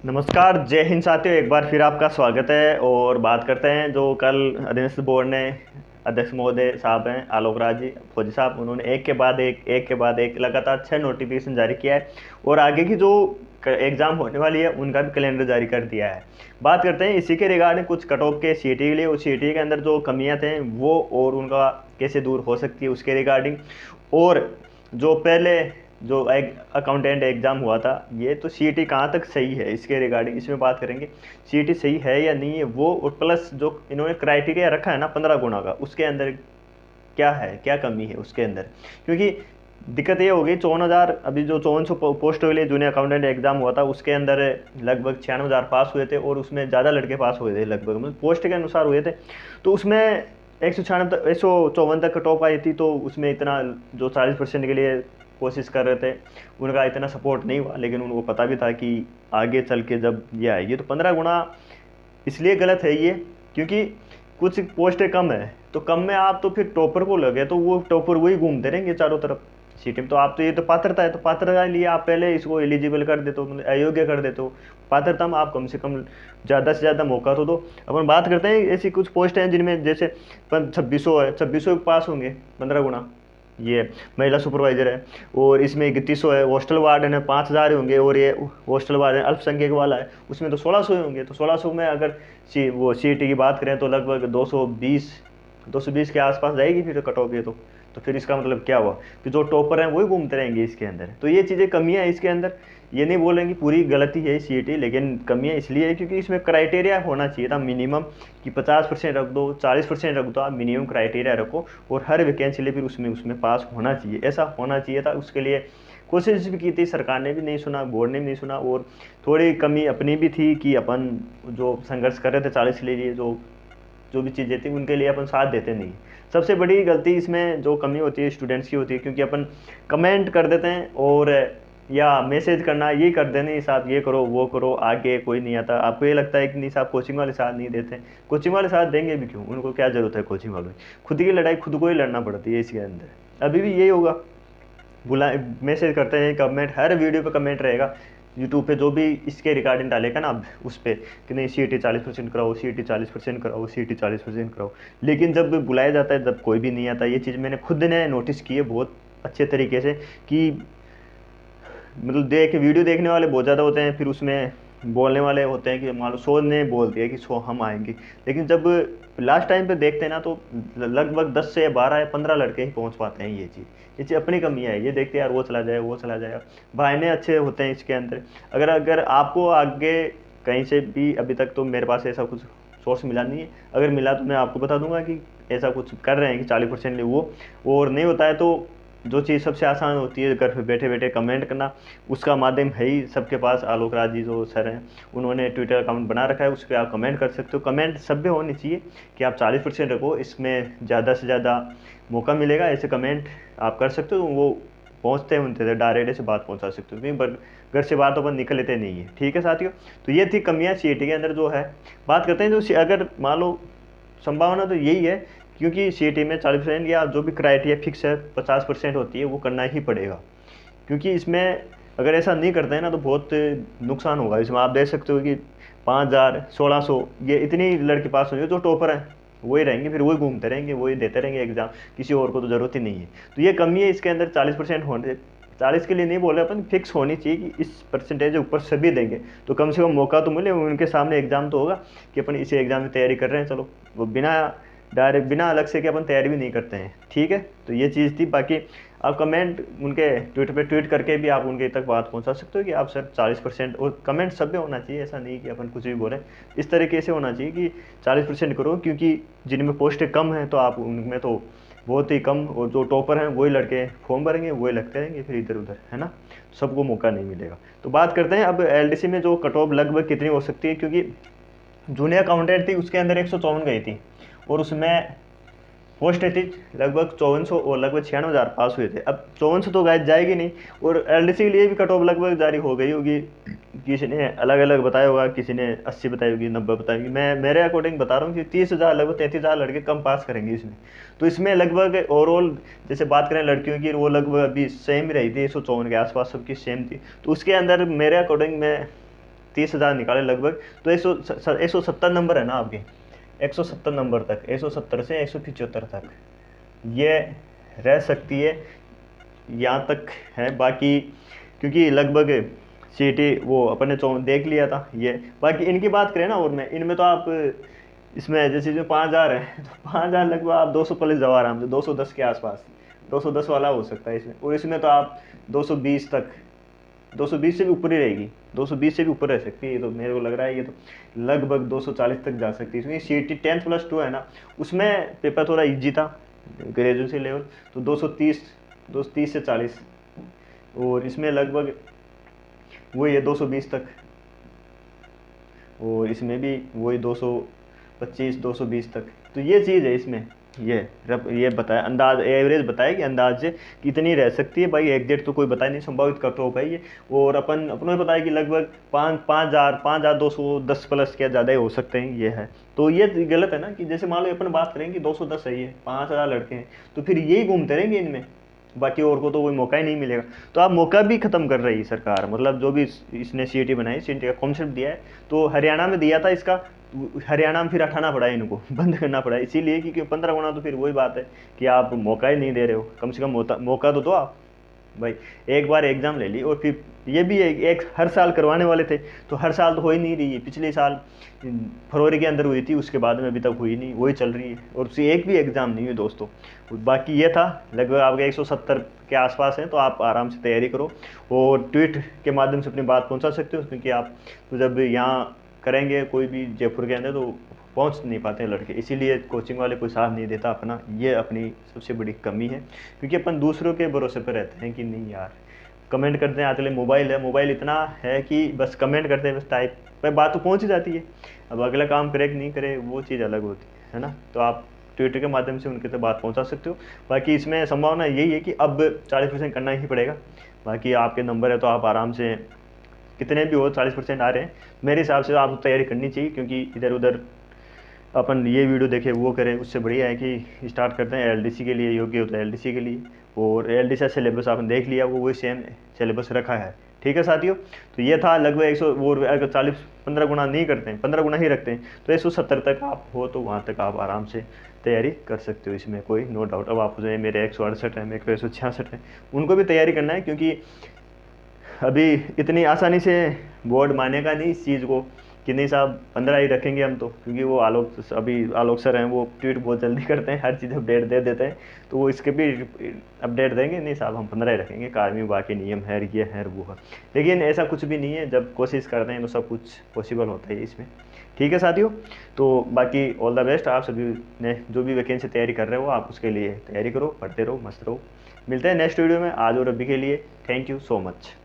नमस्कार, जय हिंद साथियों। एक बार फिर आपका स्वागत है और बात करते हैं जो कल अध्यक्ष बोर्ड ने अध्यक्ष महोदय साहब हैं आलोक राज जी फौजी साहब, उन्होंने एक के बाद एक लगातार 6 नोटिफिकेशन जारी किया है और आगे की जो एग्ज़ाम होने वाली है उनका भी कैलेंडर जारी कर दिया है। बात करते हैं इसी के रिगार्डिंग कुछ कट ऑफ के सीईटी के लिए, उस सीईटी के अंदर जो कमियां थे वो और उनका कैसे दूर हो सकती है उसके रिगार्डिंग, और जो पहले जो एक अकाउंटेंट एग्ज़ाम हुआ था ये तो सीईटी कहाँ तक सही है इसके रिगार्डिंग इसमें बात करेंगे। सीईटी सही है या नहीं है वो, और प्लस जो इन्होंने क्राइटेरिया रखा है ना 15 गुना का, उसके अंदर क्या है, क्या कमी है उसके अंदर। क्योंकि दिक्कत ये हो गई 54,000, अभी जो 5400 पोस्ट के लिए जूनियर अकाउंटेंट एग्जाम हुआ था उसके अंदर लगभग 96,000 पास हुए थे और उसमें ज़्यादा लड़के पास हुए थे, लगभग मतलब पोस्ट के अनुसार हुए थे। तो उसमें 196 154 तक कट ऑफ आई थी, तो उसमें इतना जो 40% के लिए कोशिश कर रहे थे उनका इतना सपोर्ट नहीं हुआ। लेकिन उनको पता भी था कि आगे चल के जब ये आएगी तो 15 गुना इसलिए गलत है ये, क्योंकि कुछ पोस्टें कम है तो कम में आप तो फिर टॉपर को लगे तो वो टॉपर वही घूमते रहेंगे चारों तरफ सिटी में। तो आप तो ये तो पात्रता है, तो पात्रता के लिए आप पहले इसको एलिजिबल कर देते हो, मतलब अयोग्य कर देते हो। पात्रता में आप कम से कम ज़्यादा से ज़्यादा मौका तो दो। अपन बात करते हैं ऐसी कुछ पोस्ट हैं जिनमें जैसे 2600 है, 2600 पास होंगे 15 गुना, ये महिला सुपरवाइजर है। और इसमें 3100 है, हॉस्टल वार्डन है 5000 होंगे, और ये हॉस्टल वार्डन अल्पसंख्यक वाला है उसमें तो 1600 होंगे। तो 1600 में अगर वो सीईटी की बात करें तो लगभग 220 के आसपास जाएगी फिर कट ऑफ ये तो फिर इसका मतलब क्या हुआ कि जो टॉपर हैं वही घूमते रहेंगे इसके अंदर। तो ये चीज़ें कमियां हैं इसके अंदर। ये नहीं बोलेंगे पूरी गलती है सीईटी, लेकिन कमियां इसलिए है क्योंकि इसमें क्राइटेरिया होना चाहिए था मिनिमम कि 50% रख दो, 40% रख दो, आप मिनिमम क्राइटेरिया रखो और हर वैकेंसी लिए फिर उसमें पास होना चाहिए, ऐसा होना चाहिए था। उसके लिए कोशिश भी की थी, सरकार ने भी नहीं सुना, बोर्ड ने भी नहीं सुना, और थोड़ी कमी अपनी भी थी कि अपन जो संघर्ष कर रहे थे 40 के लिए जो भी चीज़ें थी उनके लिए अपन साथ देते नहीं। सबसे बड़ी गलती इसमें जो कमी होती है स्टूडेंट्स की होती है, क्योंकि अपन कमेंट कर देते हैं और या मैसेज करना ये कर दें नहीं साहब ये करो वो करो, आगे कोई नहीं आता। आपको ये लगता है कि नहीं साहब कोचिंग वाले साथ नहीं देते, कोचिंग वाले साथ देंगे भी क्यों, उनको क्या ज़रूरत है कोचिंग वालों की, खुद की लड़ाई खुद को ही लड़ना पड़ती है इसके अंदर। अभी भी यही होगा, बुला मैसेज करते हैं, कमेंट हर वीडियो पे कमेंट रहेगा, यूट्यूब पे जो भी इसके रिगार्डिंग डालेगा ना उस पर कि नहीं सीईटी 40% कराओ, सीईटी 40% कराओ, सीईटी 40% कराओ। लेकिन जब बुलाया जाता है जब कोई भी नहीं आता। ये चीज़ मैंने खुद ने नोटिस की है बहुत अच्छे तरीके से कि मतलब वीडियो देखने वाले बहुत ज़्यादा होते हैं, फिर उसमें बोलने वाले होते हैं कि मान लो 100 ने बोल दिया कि 100 हम आएंगे, लेकिन जब लास्ट टाइम पे देखते हैं ना तो लगभग 10 से 12 या 15 लड़के ही पहुंच पाते हैं। ये चीज़ अपनी कमी है, ये देखते हैं यार वो चला जाए वो चला जाएगा। बहाने अच्छे होते हैं इसके अंदर। अगर अगर आपको आगे कहीं से भी, अभी तक तो मेरे पास ऐसा कुछ सोर्स मिला नहीं है, अगर मिला तो मैं आपको बता दूंगा कि ऐसा कुछ कर रहे हैं कि 40% लिए वो, और नहीं होता है तो जो चीज़ सबसे आसान होती है घर पे बैठे बैठे कमेंट करना, उसका माध्यम है ही सबके पास। आलोक राज जी जो सर हैं उन्होंने ट्विटर अकाउंट बना रखा है, उस पर आप कमेंट कर सकते हो। कमेंट सब पे होनी चाहिए कि आप 40% रखो, इसमें ज़्यादा से ज़्यादा मौका मिलेगा। ऐसे कमेंट आप कर सकते हो, वो पहुँचते हैं उनसे डायरेक्ट से बात पहुँचा सकते हो, क्योंकि घर से बात अपन निकल लेते नहीं है। ठीक है साथियों, तो ये थी कमियाँ सीईटी के अंदर जो है। बात करते हैं जो अगर मान लो संभावना तो यही है, क्योंकि सीईटी में 40% या जो भी क्राइटेरिया फिक्स है 50% होती है वो करना ही पड़ेगा। क्योंकि इसमें अगर ऐसा नहीं करते हैं ना तो बहुत नुकसान होगा। इसमें आप देख सकते हो कि 5000 1600 ये इतनी लड़के पास होंगे, जो टॉपर हैं वही रहेंगे, फिर वही घूमते रहेंगे, वही देते रहेंगे एग्जाम, किसी और को तो ज़रूरत ही नहीं है। तो ये कमी है इसके अंदर। 40% होने, 40 के लिए नहीं बोल रहे अपन, फिक्स होनी चाहिए कि इस परसेंटेज ऊपर सभी देंगे तो कम से कम मौका तो मिले। उनके सामने एग्जाम तो होगा कि अपन इसी एग्जाम की तैयारी कर रहे हैं, चलो वो बिना अलग से कि अपन तैयारी भी नहीं करते हैं। ठीक है, तो ये चीज़ थी। बाकी आप कमेंट उनके ट्विटर पे ट्वीट करके भी आप उनके तक बात पहुंचा सकते हो कि आप सर 40%, और कमेंट सब पे होना चाहिए, ऐसा नहीं कि अपन कुछ भी बोलें। इस तरीके से होना चाहिए कि 40% करो, क्योंकि जिनमें पोस्टें कम हैं तो आप उनमें तो बहुत ही कम, और जो टॉपर हैं वही लड़के फॉर्म भरेंगे, वही लगते रहेंगे फिर इधर उधर, है ना, सबको मौका नहीं मिलेगा। तो बात करते हैं अब एलडीसी में जो कट ऑफ लगभग कितनी हो सकती है, क्योंकि जूनियर अकाउंटेंट थी उसके अंदर 154 गई थी और उसमें पोस्ट थी लगभग 5400 और लगभग 96,000 पास हुए थे। अब 5400 तो गाइस जाएगी नहीं, और एलडीसी के लिए भी कट ऑफ लगभग जारी हो गई होगी। किसी ने अलग अलग बताया होगा, किसी ने 80 बताई होगी, 90 बताई होगी। मैं मेरे अकॉर्डिंग बता रहा हूँ कि 30,000 लगभग 33,000 लड़के कम पास करेंगे इसमें। तो इसमें लगभग ओवरऑल जैसे बात करें लड़कियों की, वो लगभग अभी सेम ही रही थी, 154 के आसपास सबकी सेम थी। तो उसके अंदर मेरे अकॉर्डिंग मैं 30,000 निकाले लगभग, तो 170 नंबर है ना आपके, 170 नंबर तक, 170 से 175 तक ये रह सकती है, यहाँ तक है। बाकी क्योंकि लगभग सीटी वो अपने देख लिया था ये। बाकी इनकी बात करें ना, और मैं इनमें तो आप इसमें जैसे इसमें 5,000 है तो 5,000 लगभग आप 200 प्लस जाओ आराम से, 210 के आसपास, 210 वाला हो सकता है इसमें। और इसमें तो आप 220 तक, 220 से भी ऊपर ही रहेगी, 220 से भी ऊपर रह सकती है ये तो, मेरे को लग रहा है ये तो लगभग 240 तक जा सकती है। इसमें सीटी 10+2 है ना, उसमें पेपर थोड़ा इजी था ग्रेजुएशन लेवल, तो 230 से 40, और इसमें लगभग वही है 220 तक, और इसमें भी वही 225 220 तक। तो ये चीज़ है इसमें, ये बताया अंदाज, एवरेज बताया कि अंदाज से कितनी रह सकती है भाई, एग्जैक्ट तो कोई बताया नहीं, संभावित कट ऑफ है ये। और अपनों ने बताया कि लगभग 5,210 प्लस क्या ज़्यादा ही हो सकते हैं, ये है। तो ये गलत है ना, कि जैसे मान लो अपन बात करें कि 210 है, ये 5,000 लड़के हैं, तो फिर यही घूमते रहेंगे इनमें, बाकी और को तो कोई मौका ही नहीं मिलेगा। तो आप मौका भी ख़त्म कर रही है सरकार, मतलब जो भी इसने सीटी बनाई, सीटी का कॉन्सेप्ट दिया है, तो हरियाणा में दिया था इसका, हरियाणा में फिर हटाना पड़ा इनको, बंद करना पड़ा, इसीलिए क्योंकि 15 गुना, तो फिर वही बात है कि आप मौका ही नहीं दे रहे हो, कम से कम मौका तो दो आप भाई। एक बार एग्ज़ाम ले ली, और फिर ये भी एक हर साल करवाने वाले थे, तो हर साल तो हो ही नहीं रही है। पिछले साल फरवरी के अंदर हुई थी, उसके बाद में अभी तक हुई नहीं, वही चल रही है, और उससे एक भी एग्ज़ाम नहीं हुई दोस्तों। बाकी ये था, लगभग आपके 170 के आसपास है, तो आप आराम से तैयारी करो, और ट्वीट के माध्यम से अपनी बात पहुंचा सकते हो, क्योंकि आप तो जब यहाँ करेंगे कोई भी जयपुर के अंदर, तो पहुंच नहीं पाते हैं लड़के, इसीलिए कोचिंग वाले कोई साथ नहीं देता अपना, ये अपनी सबसे बड़ी कमी है। क्योंकि अपन दूसरों के भरोसे पर रहते हैं कि नहीं यार, कमेंट करते हैं, आजकल मोबाइल है, मोबाइल इतना है कि बस कमेंट करते हैं, बस टाइप पर बात तो पहुंच ही जाती है। अब अगला काम करे कि नहीं करे वो चीज़ अलग होती है ना, तो आप ट्विटर के माध्यम से उनके तक बात पहुंचा सकते हो। बाकी इसमें संभावना यही है कि अब 40% करना ही पड़ेगा। बाकी आपके नंबर है तो आप आराम से कितने भी हो, 40% आ रहे हैं मेरे हिसाब से, आप तैयारी करनी चाहिए। क्योंकि इधर उधर अपन ये वीडियो देखे वो करें, उससे बढ़िया है कि स्टार्ट करते हैं एलडीसी के लिए, योग्य होता है एलडीसी के लिए, और एलडीसी का सिलेबस आपने देख लिया, वो वही सेम सिलेबस रखा है। ठीक है साथियों, तो ये था लगभग 100, वो अगर 15 गुना नहीं करते हैं, 15 गुना ही रखते हैं, तो 170 तक आप हो, तो वहाँ तक आप आराम से तैयारी कर सकते हो, इसमें कोई नो डाउट। अब आप जो है मेरे 168 है, मेरे 166 है, उनको भी तैयारी करना है, क्योंकि अभी इतनी आसानी से बोर्ड मानेगा नहीं इस चीज़ को कि नहीं साहब 15 ही रखेंगे हम तो, क्योंकि वो आलोक सर हैं, वो ट्वीट बहुत जल्दी करते हैं, हर चीज़ अपडेट दे देते हैं, तो वो इसके भी अपडेट देंगे, नहीं साहब हम 15 ही रखेंगे, कार्मी बाकी नियम है, ये है वो है। लेकिन ऐसा कुछ भी नहीं है, जब कोशिश करते हैं तो सब कुछ पॉसिबल होता है इसमें। ठीक है साथियों, तो बाकी ऑल द बेस्ट, आप सभी ने जो भी वैकेंसी तैयारी कर रहे हो, आप उसके लिए तैयारी करो, पढ़ते रहो, मस्त रहो। मिलते हैं नेक्स्ट वीडियो में, आज और अभी के लिए थैंक यू सो मच।